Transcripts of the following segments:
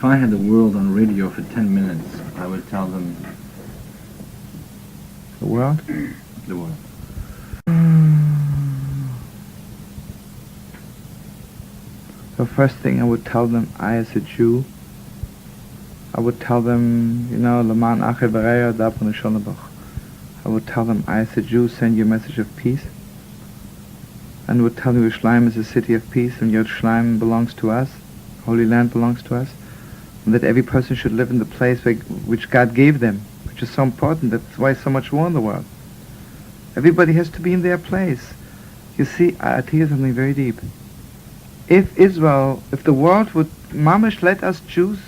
If I had the world on radio for 10 minutes, I would tell them... The world? The world. The first thing I would tell them, I as a Jew, I would tell them, Leman Acher Bereya Davon Shlomo. I would tell them, I as a Jew send you a message of peace, and would tell you Yerushalayim is a city of peace, and Yerushalayim belongs to us, Holy Land belongs to us, and that every person should live in the place which God gave them, which is so important. That's why so much war in the world. Everybody has to be in their place. You see, I'll tell you something very deep. If the world would, mamish, let us Jews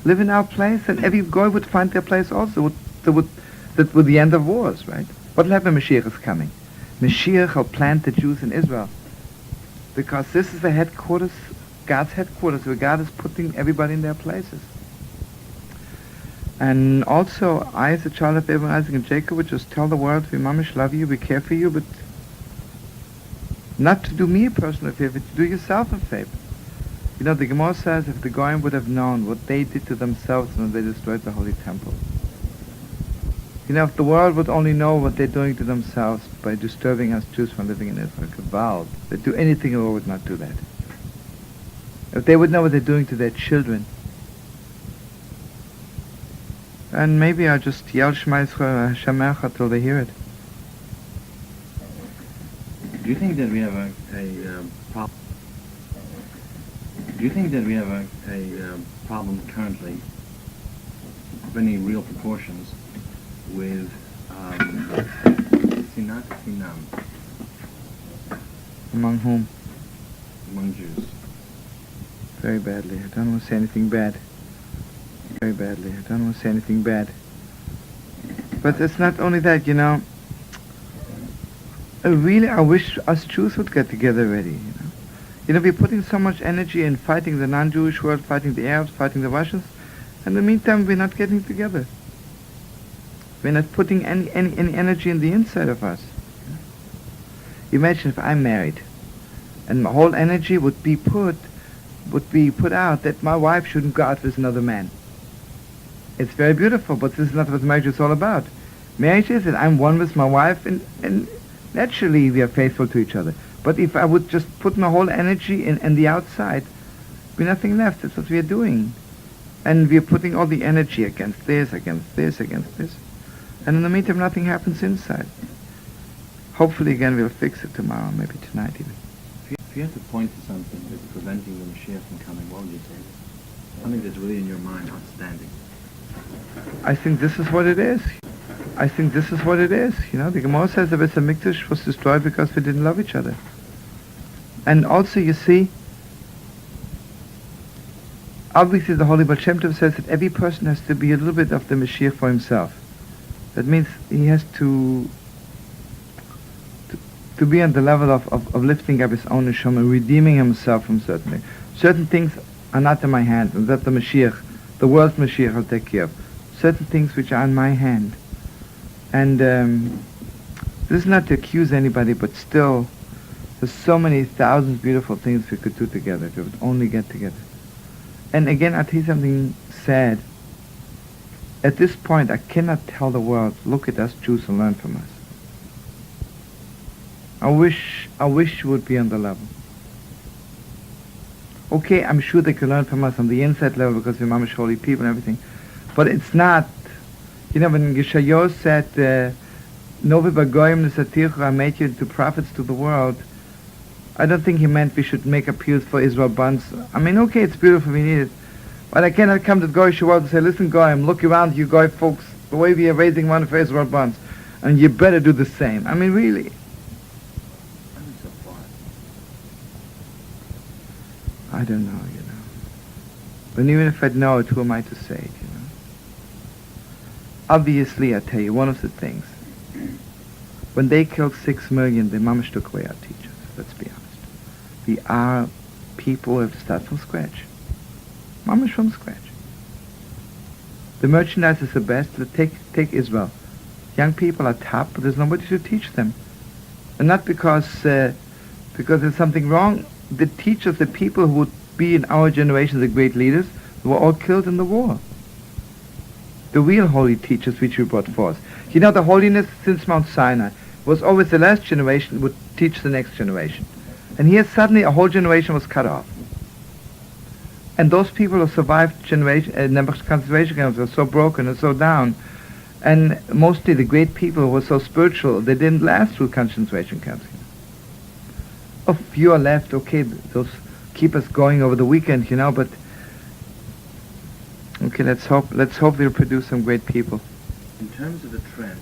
live in our place, then every goy would find their place also. That would the end of wars, right? What will happen when Moshiach is coming? Moshiach will plant the Jews in Israel. Because this is the headquarters, God's headquarters, where God is putting everybody in their places. And also, I as a child of Abraham, Isaac, and Jacob would just tell the world, we mamish love you, we care for you, but not to do me a personal favor, to do yourself a favor. The Gemara says, if the Goyim would have known what they did to themselves when they destroyed the Holy Temple. If the world would only know what they're doing to themselves by disturbing us Jews from living in Israel, Kabal, they'd do anything in the world would not do that. If they would know what they're doing to their children, and maybe I'll just yell Shema Yisrael Hashemecha till they hear it. Do you think that we have a problem? Do you think that we have a problem currently, of any real proportions, with Sinat Chinam? Among whom? Among Jews. Very badly. I don't want to say anything bad. Very badly. I don't want to say anything bad. But it's not only that, Really, I wish us Jews would get together already. We're putting so much energy in fighting the non-Jewish world, fighting the Arabs, fighting the Russians, and in the meantime, we're not getting together. We're not putting any energy in the inside of us. Imagine if I'm married, and my whole energy would be put out that my wife shouldn't go out with another man. It's very beautiful, but this is not what marriage is all about. Marriage is that I'm one with my wife, and naturally we are faithful to each other. But if I would just put my whole energy in the outside, there'd be nothing left. That's what we are doing. And we are putting all the energy against this, against this, against this. And in the meantime, nothing happens inside. Hopefully, again, we'll fix it tomorrow, maybe tonight even. If you had to point to something that's preventing the Moshiach from coming, what would you say? Something that's really in your mind outstanding. I think this is what it is. The Gemara says the Beis HaMikdash was destroyed because we didn't love each other. And also, you see, obviously the Holy Baal Shem Tov says that every person has to be a little bit of the Mashiach for himself. That means he has to be on the level of lifting up his own neshama and redeeming himself from certain things. Certain things are not in my hand, and that the Mashiach, the world's Mashiach, will take care of. Certain things which are in my hand. And this is not to accuse anybody, but still, there's so many thousands of beautiful things we could do together if we would only get together. And again, I'll tell you something sad. At this point, I cannot tell the world, look at us Jews and learn from us. I wish you would be on the level. Okay, I'm sure they could learn from us on the inside level because we're mamish holy people and everything. But it's not, when Yeshayahu said, Novi Bagoyim Nesatichu, I made you into prophets to the world, I don't think he meant we should make appeals for Israel Bunds. I mean, okay, it's beautiful, we need it. But I cannot come to the Goyish world and say, listen, Goyim, look around you Goy folks, the way we are raising money for Israel Bunds, and you better do the same. I mean, really. I don't know, But even if I'd know it, who am I to say it, Obviously, I tell you, one of the things, when they killed 6 million, they mamish took away our teachers, let's be honest. We are people who have to start from scratch. Mamish from scratch. The merchandise is the best. Take Israel. Young people are top, but there's nobody to teach them. And not because there's something wrong. The teachers, the people who would be in our generation the great leaders, They were all killed in the war. The real holy teachers which we brought forth. You know, the holiness since Mount Sinai was always the last generation would teach the next generation. And here suddenly a whole generation was cut off. And those people who survived concentration camps were so broken and so down. And mostly the great people who were so spiritual, they didn't last through concentration camps. A few are left, okay, those keep us going over the weekend, you know, but okay, let's hope we'll produce some great people. In terms of the trend,